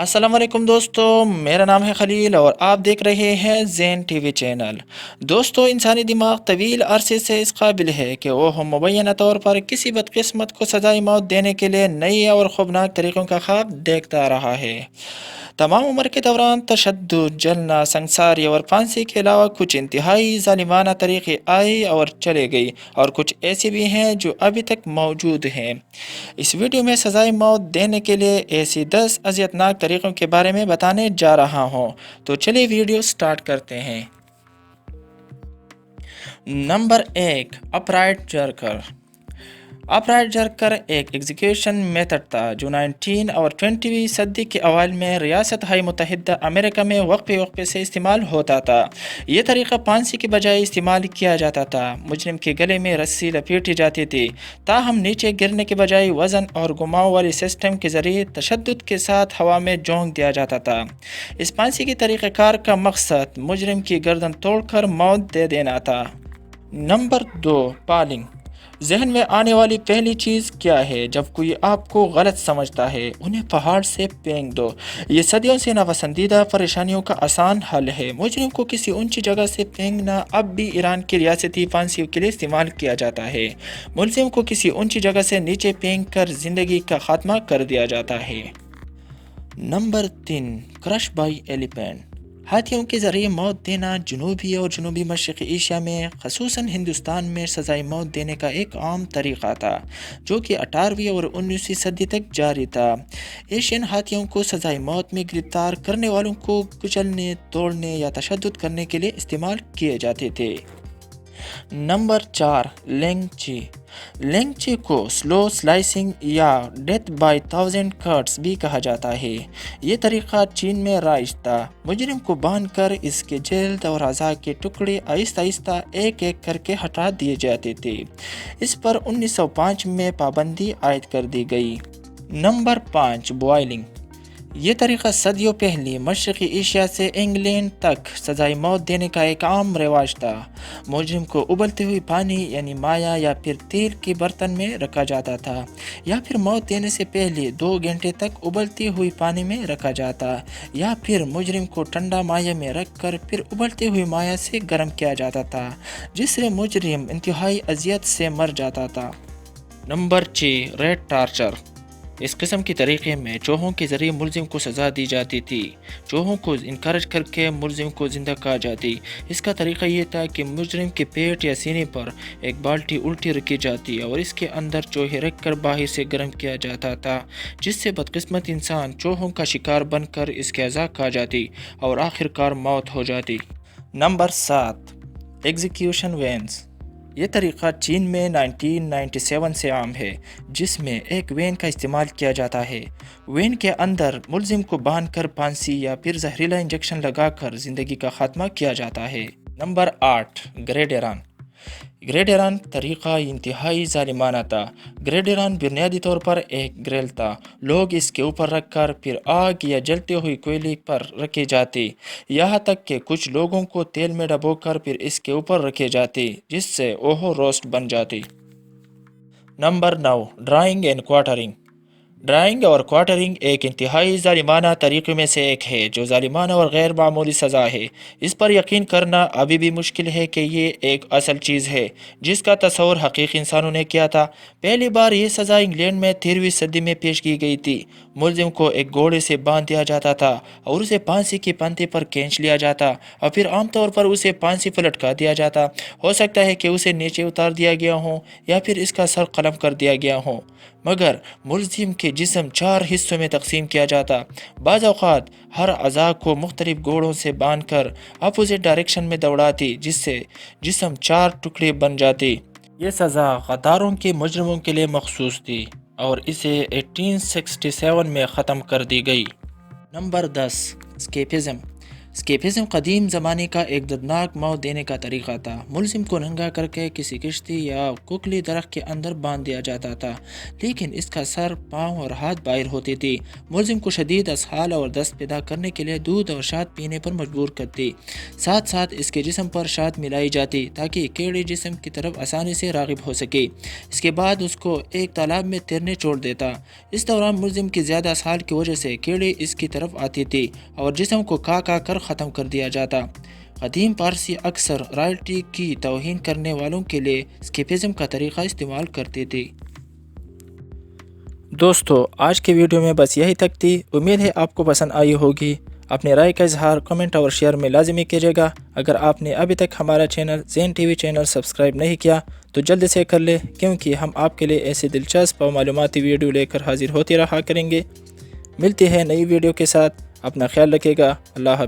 अस्सलाम वालेकुम दोस्तों, मेरा नाम है खलील और आप देख रहे हैं ज़ेन टीवी चैनल। दोस्तों, इंसानी दिमाग तवील अरसे से इस काबिल है कि वह मुबैना तौर पर किसी बदकिस्मत को सजाई मौत देने के लिए नई और ख़ौफनाक तरीक़ों का ख्वाब देखता रहा है। तमाम उम्र के दौरान तशद्दुद, जलना, संसारी और फांसी के अलावा कुछ इंतहाई ज़ालिमाना तरीक़े आए और चले गई, और कुछ ऐसे भी हैं जो अभी तक मौजूद हैं। इस वीडियो में सजाए मौत देने के लिए ऐसी 10 अज़ियतनाक तरीक़ों के बारे में बताने जा रहा हूँ। तो चलिए वीडियो स्टार्ट करते हैं। Number 1, upright jerker. Upright jerker एक एग्जीक्यूशन मेथड था जो 19 और 20वीं सदी के अवाइल में रियासत हाई मुत्तहिदा अमेरिका में वक्फे वक्फे से इस्तेमाल होता था। ये तरीक़ा फांसी के बजाय इस्तेमाल किया जाता था। मुजरिम के गले में रस्सी लपेटी जाती थी, ताहम नीचे गिरने के बजाय वज़न और घुमाव वाली सिस्टम के ज़रिए तशद्दुद के साथ हवा में झोंक दिया जाता था। इस फांसी के तरीक़ाकार का मकसद मुजरिम की गर्दन तोड़कर मौत दे देना था। नंबर 2, पालिंग। जहन में आने वाली पहली चीज़ क्या है जब कोई आपको गलत समझता है? उन्हें पहाड़ से फेंक दो। ये सदियों से नापसंदीदा परेशानियों का आसान हल है। मुजरिम को किसी ऊंची जगह से फेंकना अब भी ईरान की रियासती फांसी के लिए इस्तेमाल किया जाता है। मुलजिम को किसी ऊंची जगह से नीचे फेंक कर जिंदगी का खात्मा कर दिया जाता है। Number 3, crush by elephant. हाथियों के ज़रिए मौत देना जनूबी और जनूबी मशरक़ी एशिया में, ख़ुसूसन हिंदुस्तान में सज़ाई मौत देने का एक आम तरीक़ा था जो कि 18वीं और 19वीं सदी तक जारी था। एशियन हाथियों को सज़ाई मौत में गिरफ्तार करने वालों को कुचलने, तोड़ने या तशद्दुद करने के लिए इस्तेमाल किए जाते थे। नंबर 4, लेंगची। लेंगची को स्लो स्लाइसिंग या डेथ बाय 1000 कट्स भी कहा जाता है। ये तरीक़ा चीन में राइज था। मुजरिम को बांधकर इसके जल्द और अज़ा के टुकड़े आहिस्ता आहिस्ता एक एक करके हटा दिए जाते थे। इस पर 1905 में पाबंदी आयद कर दी गई। Number 5, boiling. ये तरीक़ा सदियों पहले मशरक़ी एशिया से इंग्लैंड तक सज़ाई मौत देने का एक आम रिवाज था। मुजरिम को उबलते हुए पानी यानी माया या फिर तेल के बर्तन में रखा जाता था, या फिर मौत देने से पहले 2 घंटे तक उबलते हुए पानी में रखा जाता, या फिर मुजरिम को ठंडा माया में रखकर फिर उबलते हुए माया से गर्म किया जाता था, जिससे मुजरिम इंतहाई अजियत से मर जाता था। Number 6, red torture. इस किस्म के तरीक़े में चूहों के ज़रिए मुलजिम को सज़ा दी जाती थी। चूहों को इनकरेज करके मुलजिम को ज़िंदा कहा जाती। इसका तरीक़ा ये था कि मुजरिम के पेट या सीने पर एक बाल्टी उल्टी रखी जाती और इसके अंदर चूहे रख कर बाहर से गर्म किया जाता था, जिससे बदकिस्मत इंसान चूहों का शिकार बनकर इसके अज़ा खा जाती और आखिरकार मौत हो जाती। Number 7, execution vans. ये तरीक़ा चीन में 1997 से आम है, जिसमें एक वैन का इस्तेमाल किया जाता है। वैन के अंदर मुलजिम को बांधकर फांसी या फिर जहरीला इंजेक्शन लगाकर ज़िंदगी का खात्मा किया जाता है। नंबर 8, ग्रेडेरान। ग्रेडेरान तरीक़ा इंतहाई ज़ालिमाना था। ग्रेडेरान बुनियादी तौर पर एक ग्रिल था। लोग इसके ऊपर रखकर फिर आग या जलते हुए कोयले पर रखे जाते, यहाँ तक कि कुछ लोगों को तेल में डुबोकर फिर इसके ऊपर रखे जाते, जिससे ओहो रोस्ट बन जाती। Number 9, drawing and quartering. Drawing और क्वार्टरिंग एक इंतहाई ज़ालिमाना तरीक़े में से एक है जो ज़ालिमाना और गैर मामूली सज़ा है। इस पर यकीन करना अभी भी मुश्किल है कि ये एक असल चीज़ है जिसका तस्वुर हकीकी इंसानों ने किया था। पहली बार ये सज़ा इंग्लैंड में 13वीं सदी में पेश की गई थी। मुलजिम को एक घोड़े से बांध दिया जाता था और उसे फांसी की पंक्ति पर खींच लिया जाता और फिर आमतौर पर उसे फांसी पर लटका दिया जाता। हो सकता है कि उसे नीचे उतार दिया गया हो या फिर इसका सर कलम कर दिया गया हो, मगर मुलजिम के जिस्म 4 हिस्सों में तकसीम किया जाता। बाज़ औक़ात हर अज़ा को मुख्तलिफ घोड़ों से बांधकर अपोजिट डायरेक्शन में दौड़ाती, जिससे जिस्म 4 टुकड़े बन जाते। ये सज़ा गद्दारों के मुजरिमों के लिए मखसूस थी और इसे 1867 में ख़त्म कर दी गई। नंबर 10, एस्केपिज़म। اسکیپزم قدیم زمانے کا ایک دردناک موت دینے کا طریقہ تھا۔ ملزم کو ننگا کر کے کسی کشتی یا کوکلی درخت کے اندر باندھ دیا جاتا تھا، لیکن اس کا سر، پاؤں اور ہاتھ باہر ہوتی تھی۔ ملزم کو شدید اسہال اور دست پیدا کرنے کے لیے دودھ اور شہد پینے پر مجبور کرتی، ساتھ ساتھ اس کے جسم پر شہد ملائی جاتی تاکہ کیڑے جسم کی طرف آسانی سے راغب ہو سکے۔ اس کے بعد اس کو ایک تالاب میں تیرنے چھوڑ دیتا۔ اس دوران ملزم کی زیادہ اسہال کی وجہ سے کیڑے اس کی طرف آتی تھی اور جسم کو کھا کر ختم کر دیا جاتا۔ قدیم پارسی اکثر رائلٹی کی توہین کرنے والوں کے لیے اسکیپزم کا طریقہ استعمال کرتے تھے۔ دوستو، آج کی ویڈیو میں بس یہی تک تھی۔ امید ہے آپ کو پسند آئی ہوگی۔ اپنے رائے کا اظہار کمنٹ اور شیئر میں لازمی کیجیے گا۔ اگر آپ نے ابھی تک ہمارا چینل زین ٹی وی چینل سبسکرائب نہیں کیا تو جلد سے کر لیں، کیونکہ ہم آپ کے لیے ایسے دلچسپ اور معلوماتی ویڈیو لے کر حاضر ہوتے رہا کریں گے۔ ملتے ہیں نئی ویڈیو کے ساتھ، اپنا خیال رکھیے گا۔ اللہ حافظ۔